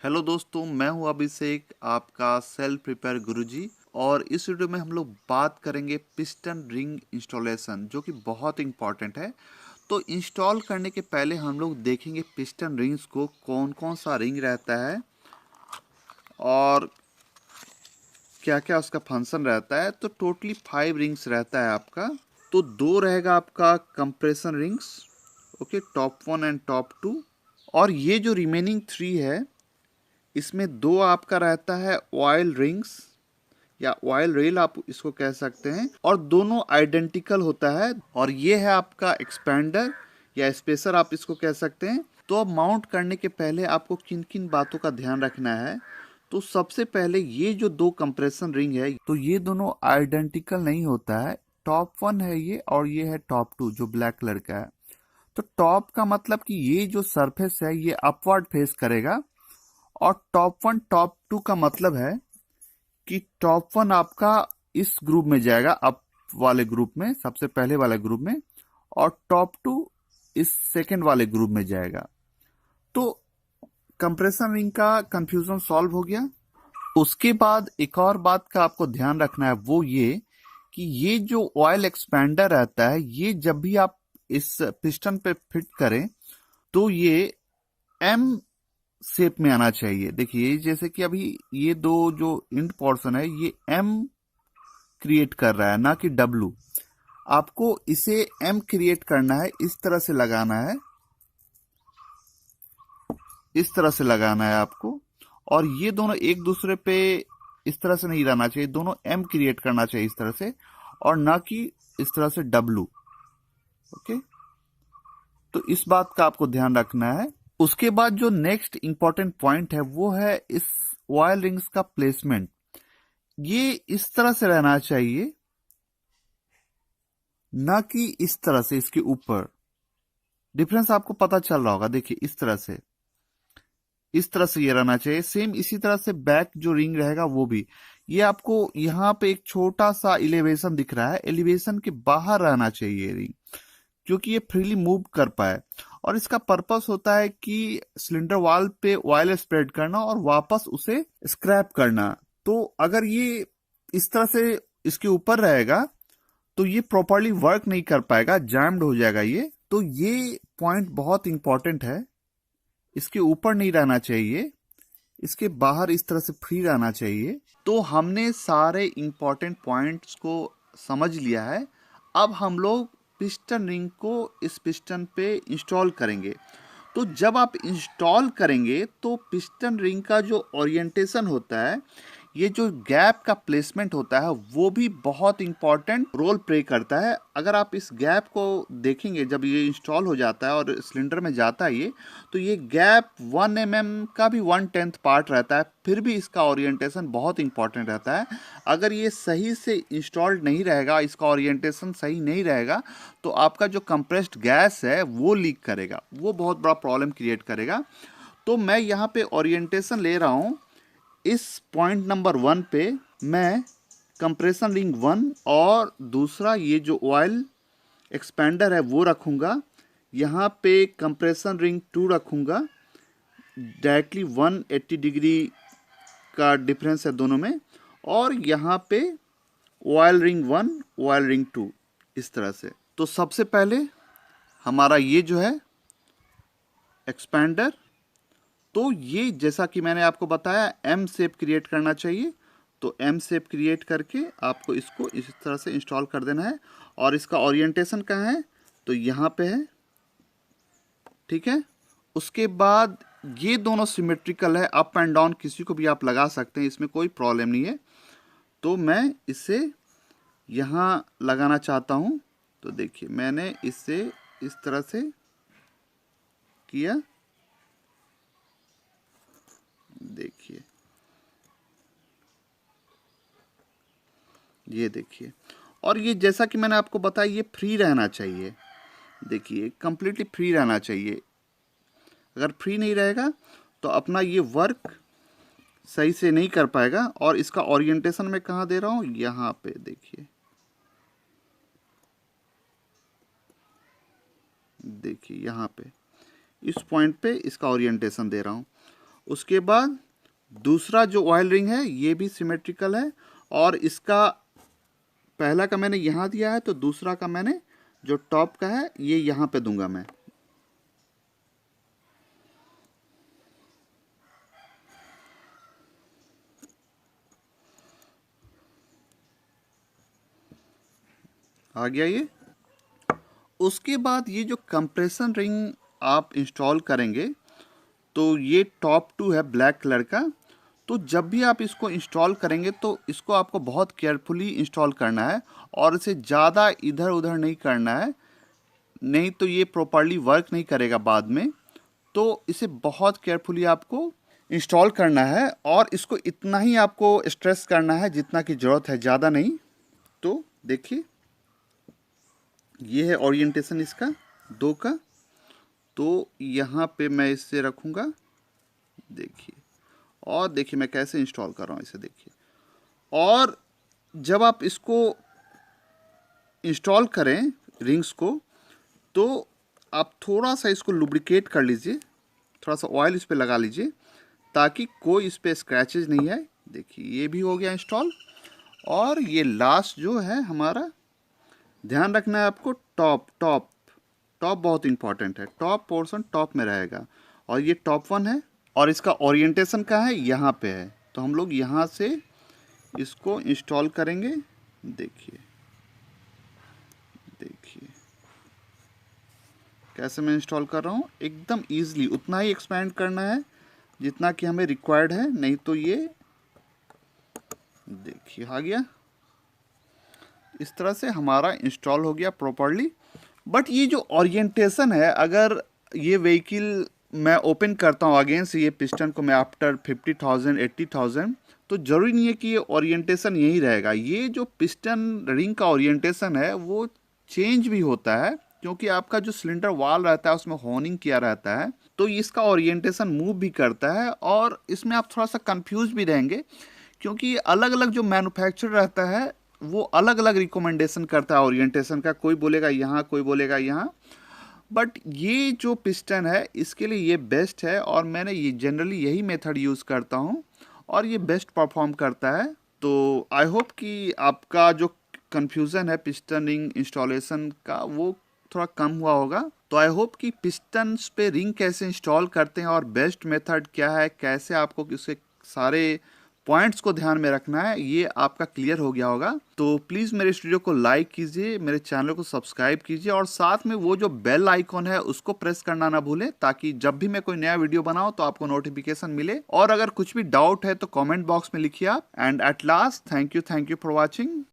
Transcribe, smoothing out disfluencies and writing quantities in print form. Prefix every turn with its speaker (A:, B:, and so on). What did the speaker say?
A: Hello दोस्तों, मैं हूं अभिषेक, आपका सेल्फ प्रिपेयर गुरुजी। और इस वीडियो में हम लोग बात करेंगे पिस्टन रिंग इंस्टॉलेशन, जो कि बहुत इंपॉर्टेंट है। तो इंस्टॉल करने के पहले हम लोग देखेंगे पिस्टन रिंग्स को, कौन कौन सा रिंग रहता है और क्या क्या उसका फंक्शन रहता है। तो टोटली 5 रिंग्स रहता है आपका। तो 2 रहेगा आपका compression rings, okay, top 1 and top 2। और ये जो रिमेनिंग 3 है, इसमें 2 आपका रहता है ऑयल रिंग्स या ऑयल रेल, आप इसको कह सकते हैं, और दोनों आइडेंटिकल होता है। और ये है आपका एक्सपेंडर या स्पेसर, आप इसको कह सकते हैं। तो अब माउंट करने के पहले आपको किन किन बातों का ध्यान रखना है। तो सबसे पहले ये जो 2 कंप्रेशन रिंग है, तो ये दोनों आइडेंटिकल नहीं होता है। टॉप 1 है ये और ये है टॉप 2 जो ब्लैक कलर का है। तो टॉप का मतलब कि ये जो सरफेस है ये अपवर्ड फेस करेगा, और टॉप 1 टॉप 2 का मतलब है कि टॉप 1 आपका इस ग्रुप में जाएगा, अप वाले ग्रुप में, सबसे पहले वाले ग्रुप में, और टॉप 2 इस सेकंड वाले ग्रुप में जाएगा। तो कंप्रेशन रिंग का कंफ्यूजन सॉल्व हो गया। उसके बाद एक और बात का आपको ध्यान रखना है, वो ये कि ये जो ऑयल एक्सपेंडर रहता है, ये जब भी आप इस पिस्टन पे फिट करें तो ये एम शेप में आना चाहिए। देखिए, जैसे कि अभी ये दो जो इंड पोर्शन है ये एम क्रिएट कर रहा है, ना कि डब्लू। आपको इसे एम क्रिएट करना है, इस तरह से लगाना है, इस तरह से लगाना है आपको। और ये दोनों एक दूसरे पे इस तरह से नहीं रहना चाहिए, दोनों एम क्रिएट करना चाहिए इस तरह से, और ना कि इस तरह से डब्लू। ओके, तो इस बात का आपको ध्यान रखना है। उसके बाद जो नेक्स्ट इंपॉर्टेंट पॉइंट है वो है इस ऑयल रिंग्स का प्लेसमेंट। ये इस तरह से रहना चाहिए, ना कि इस तरह से इसके ऊपर। डिफरेंस आपको पता चल रहा होगा, देखिए इस तरह से, इस तरह से ये रहना चाहिए। सेम इसी तरह से बैक जो रिंग रहेगा वो भी। ये आपको यहाँ पे एक छोटा सा एलिवेशन दिख रहा है, एलिवेशन के बाहर रहना चाहिए रिंग, क्योंकि ये फ्रीली मूव कर पाए। और इसका पर्पस होता है कि सिलेंडर वॉल पे ऑयल स्प्रेड करना और वापस उसे स्क्रैप करना। तो अगर ये इस तरह से इसके ऊपर रहेगा तो ये प्रॉपरली वर्क नहीं कर पाएगा, जैम्ड हो जाएगा ये। तो ये पॉइंट बहुत इंपॉर्टेंट है। इसके ऊपर नहीं रहना चाहिए, इसके बाहर इस तरह से फ्री रहना चाहिए। तो हमने सारे इंपॉर्टेंट पॉइंट्स को समझ लिया है। अब हम लोग पिस्टन रिंग को इस पिस्टन पे इंस्टॉल करेंगे। तो जब आप इंस्टॉल करेंगे तो पिस्टन रिंग का जो ओरिएंटेशन होता है, ये जो गैप का प्लेसमेंट होता है, वो भी बहुत इंपॉर्टेंट रोल प्ले करता है। अगर आप इस गैप को देखेंगे जब ये इंस्टॉल हो जाता है और सिलेंडर में जाता है ये, तो ये गैप 1 mm का भी 1/10 पार्ट रहता है, फिर भी इसका ओरिएंटेशन बहुत इंपॉर्टेंट रहता है। अगर ये सही से इंस्टॉल्ड नहीं रहेगा, इसका ओरिएंटेशन सही नहीं रहेगा, तो आपका जो कंप्रेस्ड गैस है वो लीक करेगा, वो बहुत बड़ा प्रॉब्लम क्रिएट करेगा। तो मैं यहाँ पे ओरिएंटेशन ले रहा हूँ। इस पॉइंट नंबर 1 पे मैं कंप्रेशन रिंग 1 और दूसरा ये जो ऑयल एक्सपेंडर है वो रखूँगा। यहाँ पे कंप्रेशन रिंग 2 रखूँगा। डायरेक्टली 180 डिग्री का डिफरेंस है दोनों में। और यहाँ पे ऑयल रिंग 1, ऑयल रिंग 2, इस तरह से। तो सबसे पहले हमारा ये जो है एक्सपेंडर, तो ये जैसा कि मैंने आपको बताया एम शेप क्रिएट करना चाहिए। तो एम शेप क्रिएट करके आपको इसको इस तरह से इंस्टॉल कर देना है। और इसका ओरिएंटेशन कहाँ है, तो यहाँ पे है, ठीक है। उसके बाद ये दोनों सिमेट्रिकल है, अप एंड डाउन किसी को भी आप लगा सकते हैं, इसमें कोई प्रॉब्लम नहीं है। तो मैं इसे यहाँ लगाना चाहता हूँ। तो देखिए मैंने इसे इस तरह से किया, देखिए, ये देखिए। और ये जैसा कि मैंने आपको बताया, ये फ्री रहना चाहिए, देखिए कंप्लीटली फ्री रहना चाहिए। अगर फ्री नहीं रहेगा तो अपना ये वर्क सही से नहीं कर पाएगा। और इसका ओरिएंटेशन मैं कहाँ दे रहा हूँ, यहाँ पे देखिए, देखिए यहाँ पे इस पॉइंट पे इसका ओरिएंटेशन दे रहा हूँ। उसके बाद दूसरा जो ऑयल रिंग है ये भी सिमेट्रिकल है, और इसका पहला का मैंने यहाँ दिया है तो दूसरा का मैंने जो टॉप का है ये यहाँ पे दूंगा मैं। आ गया ये। उसके बाद ये जो कंप्रेशन रिंग आप इंस्टॉल करेंगे तो ये टॉप 2 है ब्लैक कलर का। तो जब भी आप इसको इंस्टॉल करेंगे तो इसको आपको बहुत केयरफुली इंस्टॉल करना है और इसे ज़्यादा इधर उधर नहीं करना है, नहीं तो ये प्रॉपरली वर्क नहीं करेगा बाद में। तो इसे बहुत केयरफुली आपको इंस्टॉल करना है और इसको इतना ही आपको स्ट्रेस करना है जितना की ज़रूरत है, ज़्यादा नहीं। तो देखिए ये है ओरिएंटेशन इसका 2 का। तो यहाँ पे मैं इसे रखूँगा, देखिए, और देखिए मैं कैसे इंस्टॉल कर रहा हूँ इसे, देखिए। और जब आप इसको इंस्टॉल करें रिंग्स को तो आप थोड़ा सा इसको लुब्रिकेट कर लीजिए, थोड़ा सा ऑयल इस पे लगा लीजिए ताकि कोई इस पे स्क्रैचेज नहीं आए। देखिए ये भी हो गया इंस्टॉल। और ये लास्ट जो है हमारा, ध्यान रखना है आपको, टॉप टॉप टॉप बहुत इंपॉर्टेंट है, टॉप पोर्शन टॉप में रहेगा और ये टॉप 1 है और इसका ओरिएंटेशन का है यहाँ पे है। तो हम लोग यहाँ से इसको इंस्टॉल करेंगे। देखिए देखिए कैसे मैं इंस्टॉल कर रहा हूँ, एकदम ईजिली उतना ही एक्सपेंड करना है जितना कि हमें रिक्वायर्ड है, नहीं तो ये देखिए आ गया। इस तरह से हमारा इंस्टॉल हो गया प्रॉपरली। बट ये जो ओरिएंटेशन है, अगर ये व्हीकल मैं ओपन करता हूँ अगेन से ये पिस्टन को मैं आफ्टर 50,000 80,000, तो ज़रूरी नहीं है कि ये ओरिएंटेशन यही रहेगा। ये जो पिस्टन रिंग का ओरिएंटेशन है वो चेंज भी होता है क्योंकि आपका जो सिलेंडर वाल रहता है उसमें होनिंग किया रहता है, तो इसका ओरिएंटेशन मूव भी करता है। और इसमें आप थोड़ा सा कंफ्यूज भी रहेंगे क्योंकि अलग अलग जो मैन्युफैक्चरर रहता है वो अलग अलग रिकमेंडेशन करता है ओरिएंटेशन का, कोई बोलेगा यहाँ कोई बोलेगा यहाँ। बट ये जो पिस्टन है इसके लिए ये बेस्ट है और मैंने ये जनरली यही मेथड यूज़ करता हूँ और ये बेस्ट परफॉर्म करता है। तो आई होप कि आपका जो कन्फ्यूज़न है पिस्टन रिंग इंस्टॉलेशन का वो थोड़ा कम हुआ होगा। तो आई होप कि पिस्टन्स पे रिंग कैसे इंस्टॉल करते हैं और बेस्ट मेथड क्या है, कैसे आपको उसके सारे पॉइंट्स को ध्यान में रखना है, ये आपका क्लियर हो गया होगा। तो प्लीज़ मेरे इस वीडियो को लाइक कीजिए, मेरे चैनल को सब्सक्राइब कीजिए और साथ में वो जो बेल आइकॉन है उसको प्रेस करना ना भूलें ताकि जब भी मैं कोई नया वीडियो बनाऊं तो आपको नोटिफिकेशन मिले। और अगर कुछ भी डाउट है तो कमेंट बॉक्स में लिखिए आप। And at last thank you for watching.